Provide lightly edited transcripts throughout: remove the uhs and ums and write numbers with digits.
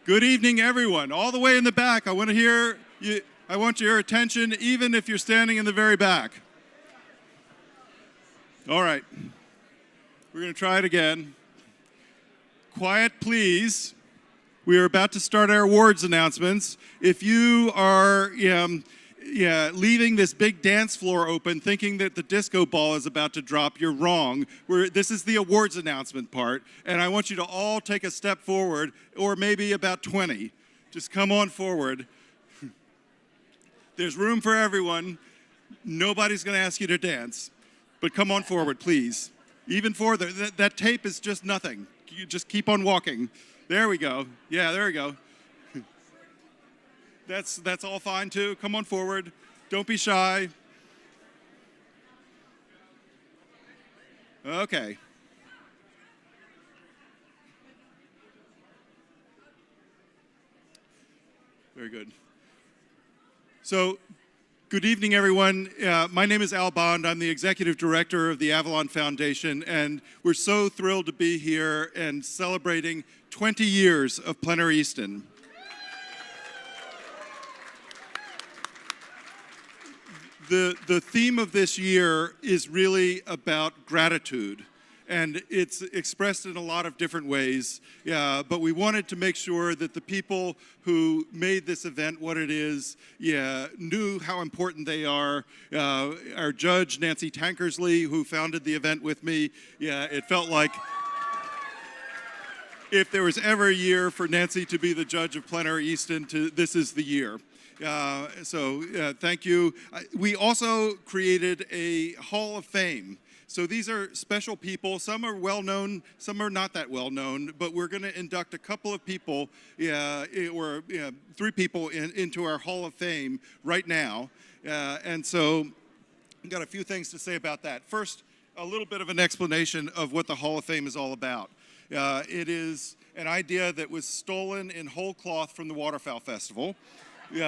Good evening, everyone. All the way in the back, I want your attention, even if you're standing in the very back. All right. We're going to try it again. Quiet, please. We are about to start our awards announcements. If you are leaving this big dance floor open thinking that the disco ball is about to drop, you're wrong. This is the awards announcement part, and I want you to all take a step forward, or maybe about 20. Just come on forward. There's room for everyone. Nobody's going to ask you to dance, but come on forward, please. Even further, that tape is just nothing. You just keep on walking. There we go. Yeah, there we go. That's all fine too. Come on forward. Don't be shy. Okay. Very good. So, good evening, everyone. My name is Al Bond. I'm the executive director of the Avalon Foundation, and we're so thrilled to be here and celebrating 20 years of Plein Easton. The theme of this year is really about gratitude, and it's expressed in a lot of different ways, but we wanted to make sure that the people who made this event what it is knew how important they are. Our judge, Nancy Tankersley, who founded the event with me, it felt like if there was ever a year for Nancy to be the judge of Plein Easton, this is the year. Thank you. We also created a Hall of Fame. So these are special people. Some are well-known, some are not that well-known, but we're going to induct a couple of people, three people into our Hall of Fame right now. And so I've got a few things to say about that. First, a little bit of an explanation of what the Hall of Fame is all about. It is an idea that was stolen in whole cloth from the Waterfowl Festival. We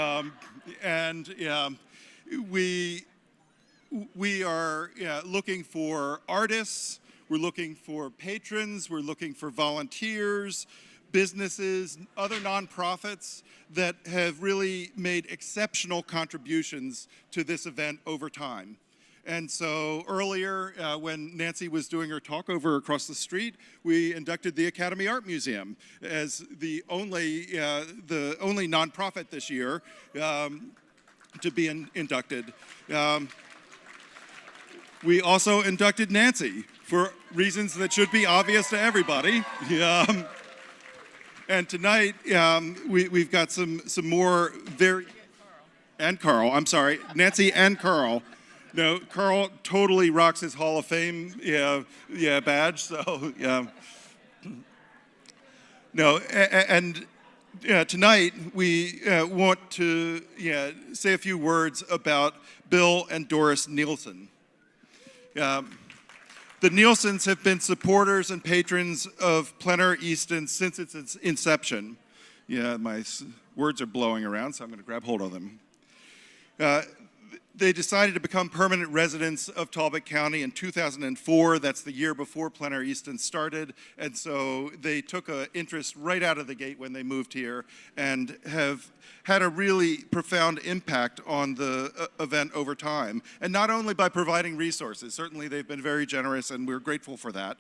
are looking for artists, we're looking for patrons, we're looking for volunteers, businesses, other nonprofits that have really made exceptional contributions to this event over time. And so earlier, when Nancy was doing her talk over across the street, we inducted the Academy Art Museum as the only nonprofit this year to be inducted. We also inducted Nancy for reasons that should be obvious to everybody. And tonight, we've got some more very... And Carl, I'm sorry, Nancy and Carl. No, Carl totally rocks his Hall of Fame badge, so yeah. No, and tonight we want to say a few words about Bill and Doris Nielsen. The Nielsens have been supporters and patrons of Plein Easton since its inception. Yeah, my words are blowing around, so I'm going to grab hold of them. They decided to become permanent residents of Talbot County in 2004. That's the year before Plein Easton started. And so they took an interest right out of the gate when they moved here and have had a really profound impact on the event over time. And not only by providing resources, certainly they've been very generous and we're grateful for that.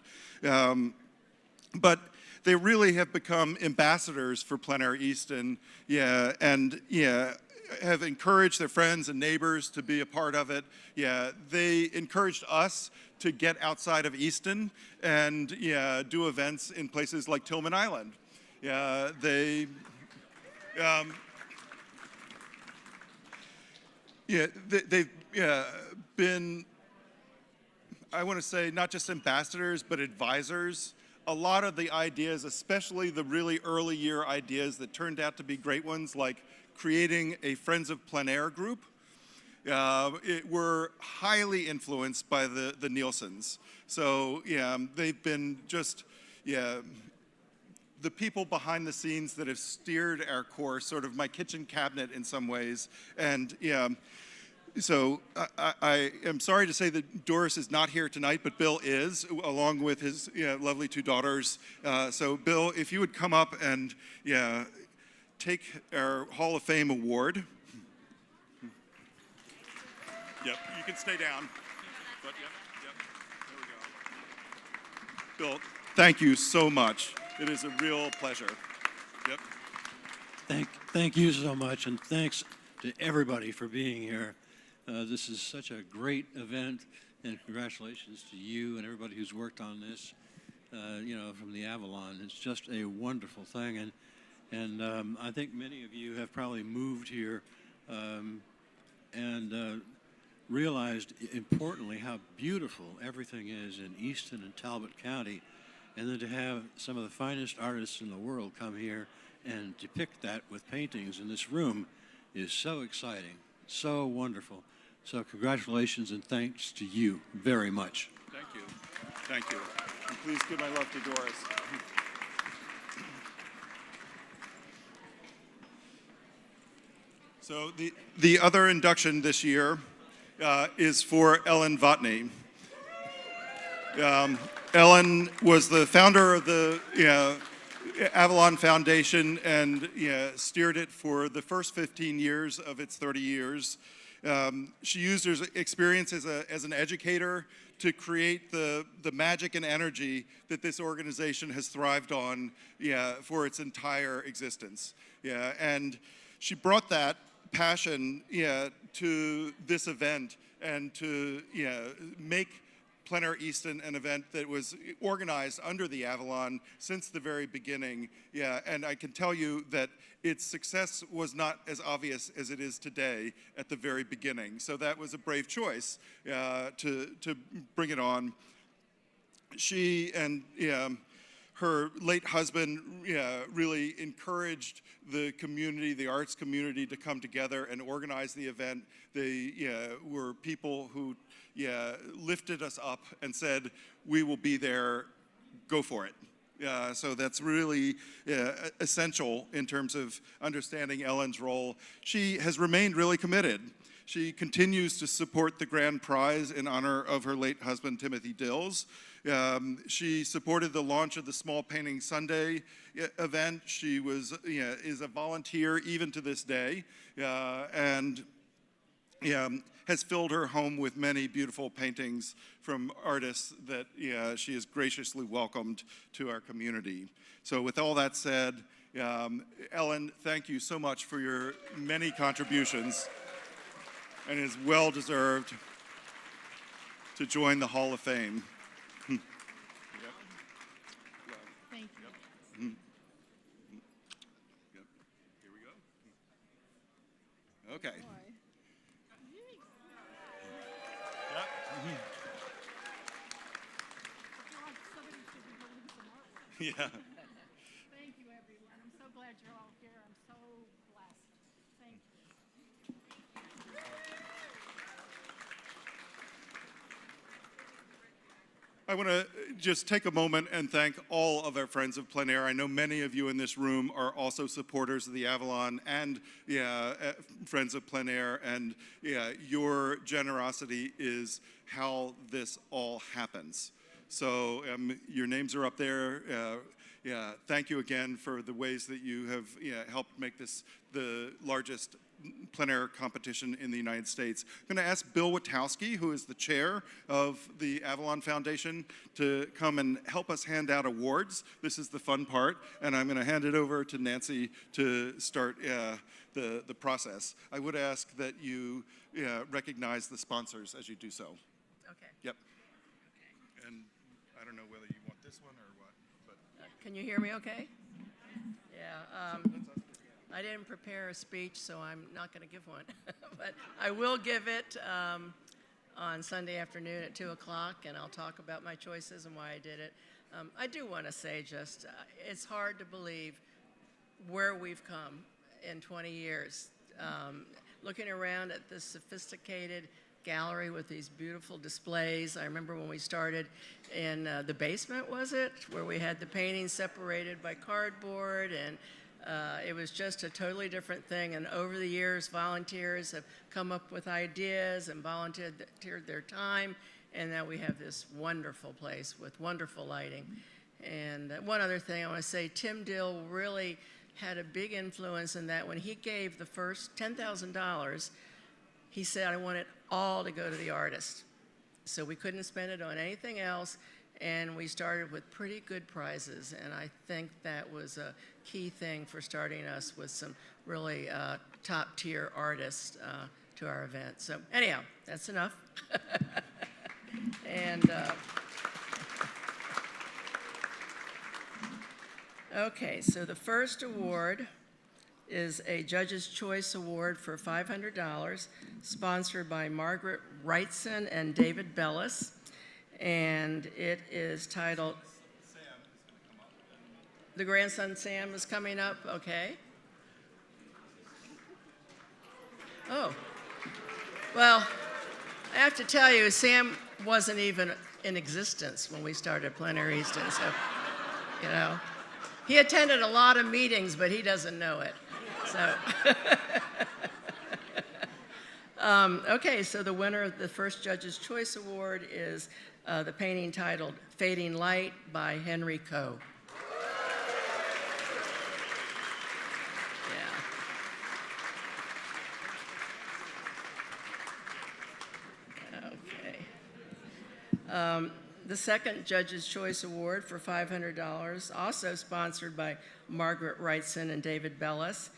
But they really have become ambassadors for Plein Easton, have encouraged their friends and neighbors to be a part of it. They encouraged us to get outside of Easton and do events in places like Tillman Island. They've been, I want to say, not just ambassadors, but advisors. A lot of the ideas, especially the really early year ideas that turned out to be great ones, like creating a Friends of Plein Air group, were highly influenced by the Nielsens. So they've been just, the people behind the scenes that have steered our course, sort of my kitchen cabinet in some ways. And so I am sorry to say that Doris is not here tonight, but Bill is, along with his lovely two daughters. So Bill, if you would come up and take our Hall of Fame award. Yep, you can stay down. But yep, there we go. Bill, thank you so much. It is a real pleasure. Yep. Thank you so much, and thanks to everybody for being here. This is such a great event, and congratulations to you and everybody who's worked on this. From the Avalon, it's just a wonderful thing, and I think many of you have probably moved here and realized, importantly, how beautiful everything is in Easton and Talbot County, and then to have some of the finest artists in the world come here and depict that with paintings in this room is so exciting, so wonderful. So congratulations and thanks to you very much. Thank you. Thank you. And please give my love to Doris. So the other induction this year is for Ellen Votney. Ellen was the founder of the Avalon Foundation and steered it for the first 15 years of its 30 years. She used her experience as an educator to create the magic and energy that this organization has thrived on for its entire existence. And she brought that passion to this event and to make Plein Easton an event that was organized under the Avalon since the very beginning. And I can tell you that its success was not as obvious as it is today at the very beginning. So that was a brave choice to bring it on. She and her late husband really encouraged the community, the arts community, to come together and organize the event. They were people who lifted us up and said, we will be there, go for it. So that's really essential in terms of understanding Ellen's role. She has remained really committed. She continues to support the grand prize in honor of her late husband, Timothy Dills. She supported the launch of the Small Painting Sunday event. She is a volunteer even to this day, and has filled her home with many beautiful paintings from artists that she has graciously welcomed to our community. So with all that said, Ellen, thank you so much for your many contributions, and it is well deserved to join the Hall of Fame. Thank you. Yep. Here we go. Okay. Yeah. Thank you, everyone. I'm so glad you're all here. I'm so blessed. Thank you. I want to just take a moment and thank all of our friends of Plein Air. I know many of you in this room are also supporters of the Avalon and friends of Plein Air, and your generosity is how this all happens. So your names are up there. Thank you again for the ways that you have helped make this the largest plein air competition in the United States. I'm going to ask Bill Witowski, who is the chair of the Avalon Foundation, to come and help us hand out awards. This is the fun part, and I'm going to hand it over to Nancy to start the process. I would ask that you recognize the sponsors as you do so. Okay. Yep. And I don't know whether you want this one or what, but Can you hear me okay? Yeah. I didn't prepare a speech, so I'm not going to give one. But I will give it on Sunday afternoon at 2 o'clock, and I'll talk about my choices and why I did it. I do want to say just, it's hard to believe where we've come in 20 years. Looking around at this sophisticated gallery with these beautiful displays. I remember when we started in the basement, was it? Where we had the paintings separated by cardboard, and it was just a totally different thing. And over the years, volunteers have come up with ideas and volunteered their time, and now we have this wonderful place with wonderful lighting. And one other thing I want to say, Tim Dill really had a big influence in that when he gave the first $10,000, he said, I want it all to go to the artist. So we couldn't spend it on anything else, and we started with pretty good prizes, and I think that was a key thing for starting us with some really top-tier artists to our event. So anyhow, that's enough. And okay, so the first award is a Judge's Choice Award for $500, sponsored by Margaret Wrightson and David Bellis, and it is titled, the grandson Sam is coming up, okay. Oh, well, I have to tell you, Sam wasn't even in existence when we started Plein Easton, so, you know. He attended a lot of meetings, but he doesn't know it. So, okay, so the winner of the first Judge's Choice Award is the painting titled Fading Light by Henry Coe. Yeah. Okay. The second Judge's Choice Award for $500, also sponsored by Margaret Wrightson and David Bellis,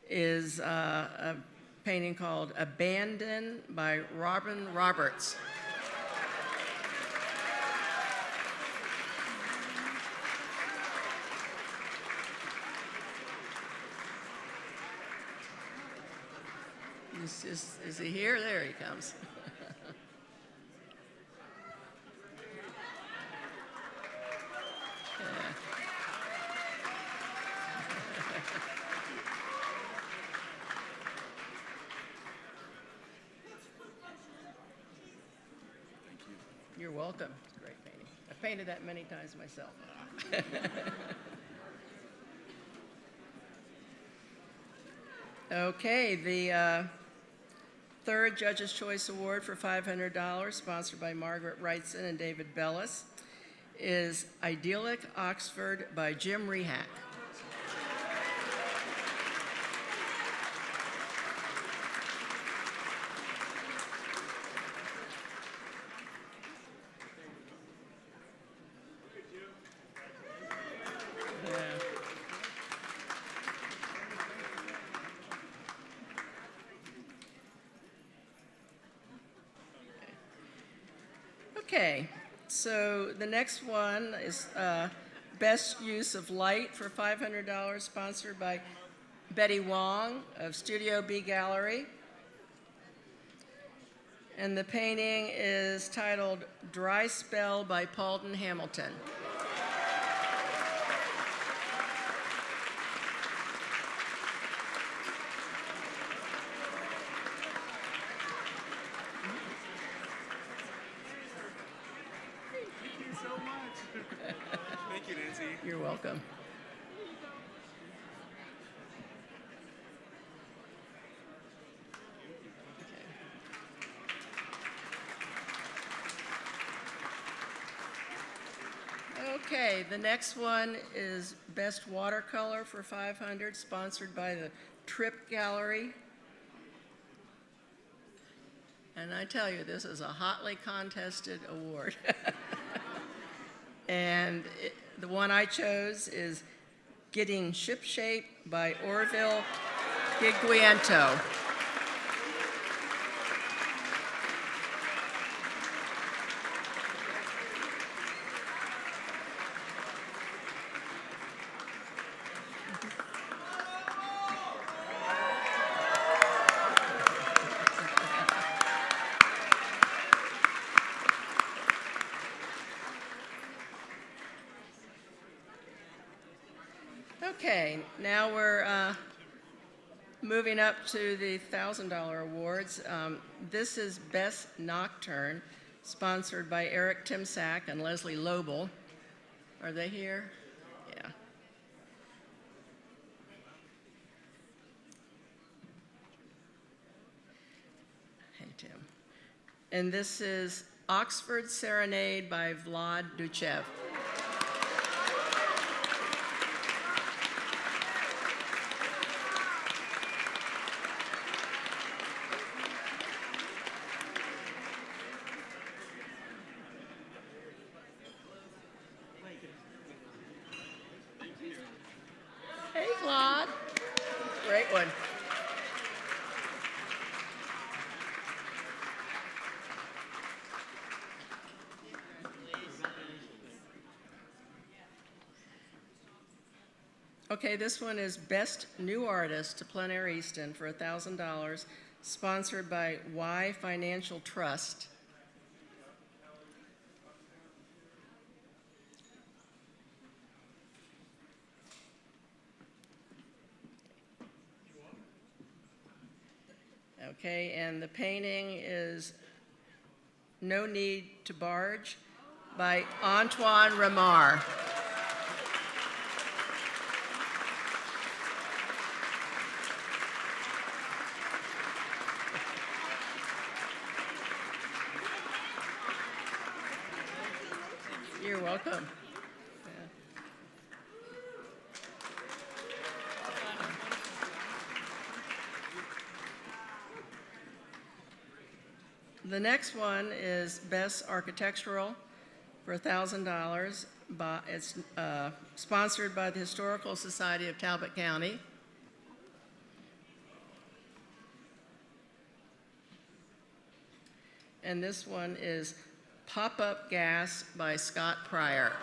is a painting called Abandon by Robin Roberts. Is he here? There he comes. You're welcome. It's a great painting. I've painted that many times myself. Okay, the third Judge's Choice Award for $500, sponsored by Margaret Wrightson and David Bellis, is Idyllic Oxford by Jim Rehack. Okay, so the next one is Best Use of Light for $500, sponsored by Betty Wong of Studio B Gallery. And the painting is titled Dry Spell by Paulden Hamilton. Thank you, Nancy. You're welcome. Okay, the next one is Best Watercolor for $500, sponsored by the Trip Gallery. And I tell you, this is a hotly contested award. And the one I chose is Getting Shipshape by Orville Guiguiento. Okay, now we're moving up to the $1,000 awards. This is Best Nocturne, sponsored by Eric Timsack and Leslie Lobel. Are they here? Yeah. Hey, Tim. And this is Oxford Serenade by Vlad Duchev. Okay, this one is Best New Artist to Plein Easton for $1,000, sponsored by Y Financial Trust. Okay, and the painting is No Need to Barge by Antoine Ramar. You're welcome. The next one is Best Architectural for $1,000. It's sponsored by the Historical Society of Talbot County. And this one is Pop-Up Gas by Scott Pryor.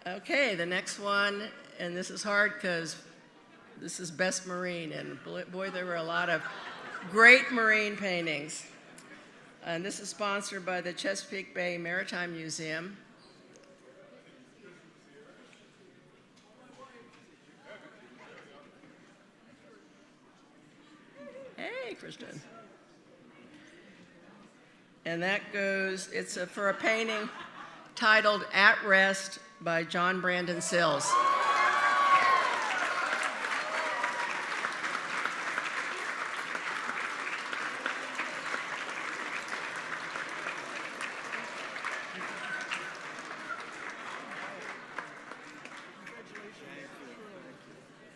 Okay, the next one, and this is hard because this is Best Marine, and boy, there were a lot of great marine paintings. And this is sponsored by the Chesapeake Bay Maritime Museum. Hey, Kristen. And that goes, it's for a painting titled At Rest by John Brandon Sills.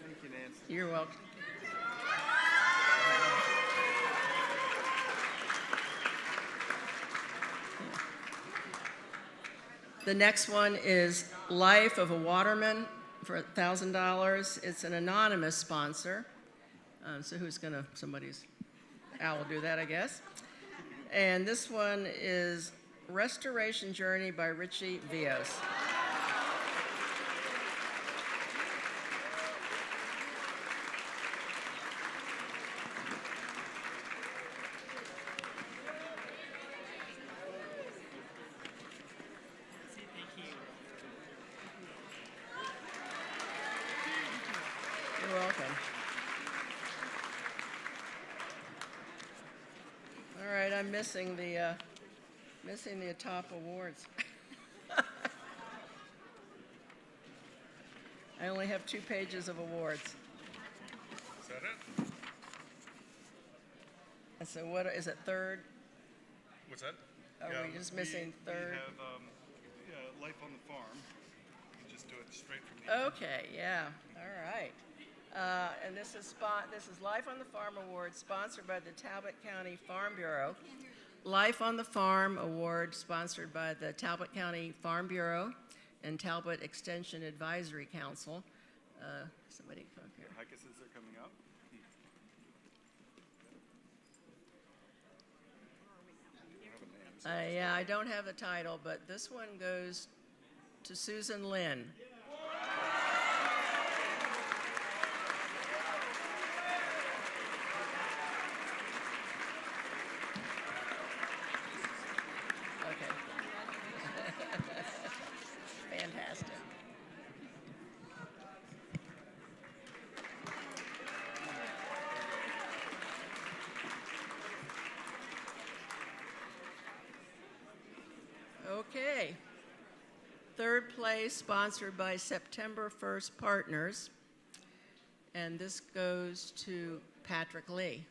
Thank you, Nancy. You're welcome. The next one is Life of a Waterman for $1,000. It's an anonymous sponsor. So who's gonna, Al will do that, I guess. And this one is Restoration Journey by Richie Vios. You're welcome. All right, I'm missing the top awards. I only have 2 pages of awards. Is that it? And so what is it, third? What's that? Are we just missing third? We have Life on the Farm. You can just do it straight from the Okay, yeah, all right. And this is Life on the Farm Award, sponsored by the Talbot County Farm Bureau. Life on the Farm Award, sponsored by the Talbot County Farm Bureau and Talbot Extension Advisory Council. Somebody come up here. Hicuses are coming up. Yeah, I don't have the title, but this one goes to Susan Lynn. Okay. Fantastic. Okay. Third place, sponsored by September 1st Partners. And this goes to Patrick Lee.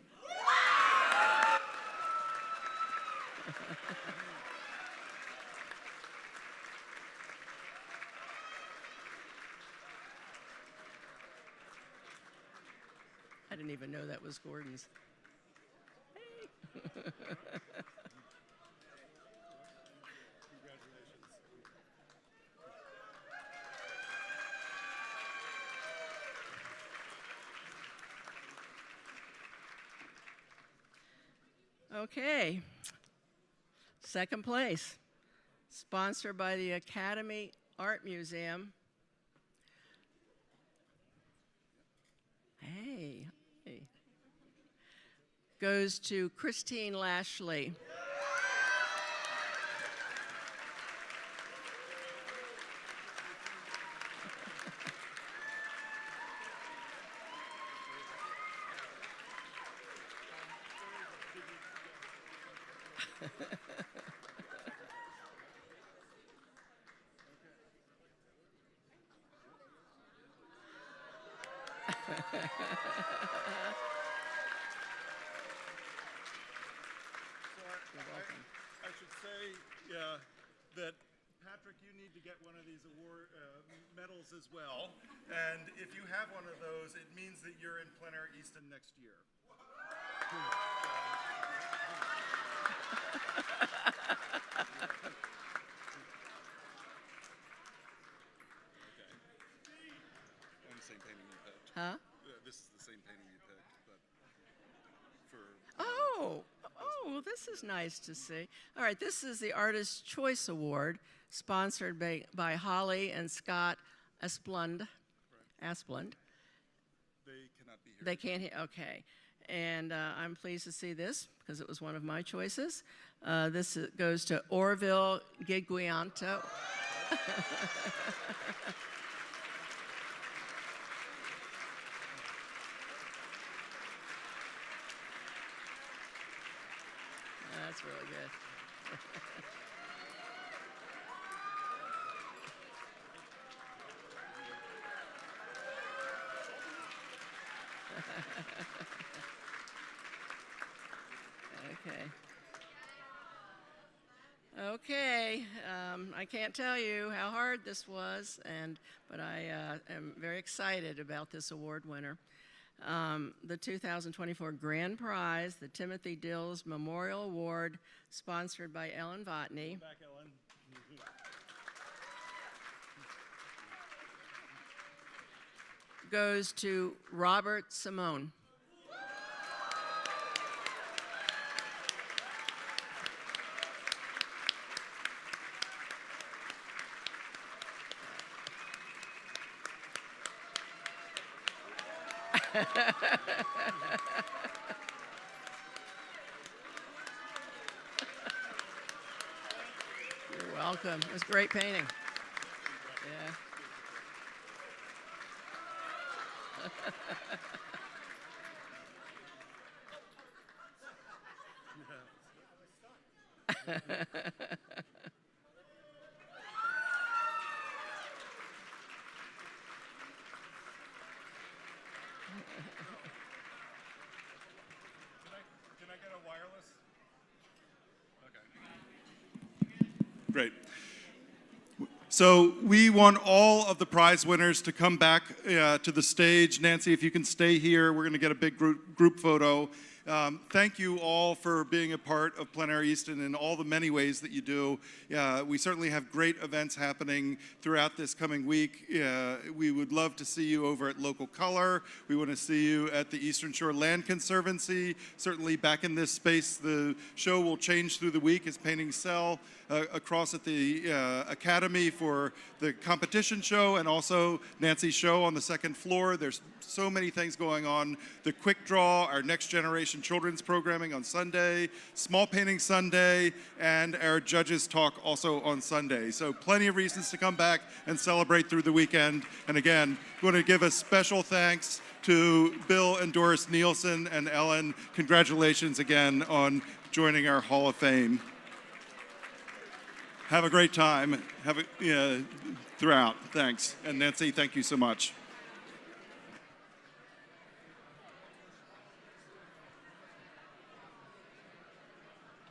didn't even know that was Gordon's. Okay, second place, sponsored by the Academy Art Museum. Hey, goes to Christine Lashley. I should say that Patrick, you need to get one of these award medals as well. And if you have one of those, it means that you're in Plein Easton next year. On the same painting you picked. Huh? This is the same painting you picked, but for Oh, this is nice to see. All right, this is the Artist's Choice Award, sponsored by Holly and Scott Asplund. Asplund. they cannot be here. They can't hear, okay. And I'm pleased to see this because it was one of my choices. This goes to Orville Giguianto. That's really good. Okay, I can't tell you how hard this was, but I am very excited about this award winner. The 2024 Grand Prize, the Timothy Dills Memorial Award, sponsored by Ellen Votney. Back, Ellen. Goes to Robert Simone. You're welcome. It was great painting. Yeah. Can I get a wireless? Okay. Great. So we want all of the prize winners to come back to the stage. Nancy, if you can stay here, we're going to get a big group photo. Thank you all for being a part of Plein Easton in all the many ways that you do. We certainly have great events happening throughout this coming week. We would love to see you over at Local Color. We want to see you at the Eastern Shore Land Conservancy. Certainly back in this space, the show will change through the week as paintings sell. Across at the Academy for the competition show, and also Nancy's show on the second floor. There's so many things going on. The Quick Draw, our Next Generation Children's Programming on Sunday, Small Painting Sunday, and our Judges Talk also on Sunday. So plenty of reasons to come back and celebrate through the weekend. And again, we want to give a special thanks to Bill and Doris Nielsen and Ellen. Congratulations again on joining our Hall of Fame. Have a great time. Have a, throughout. Thanks. And Nancy, thank you so much.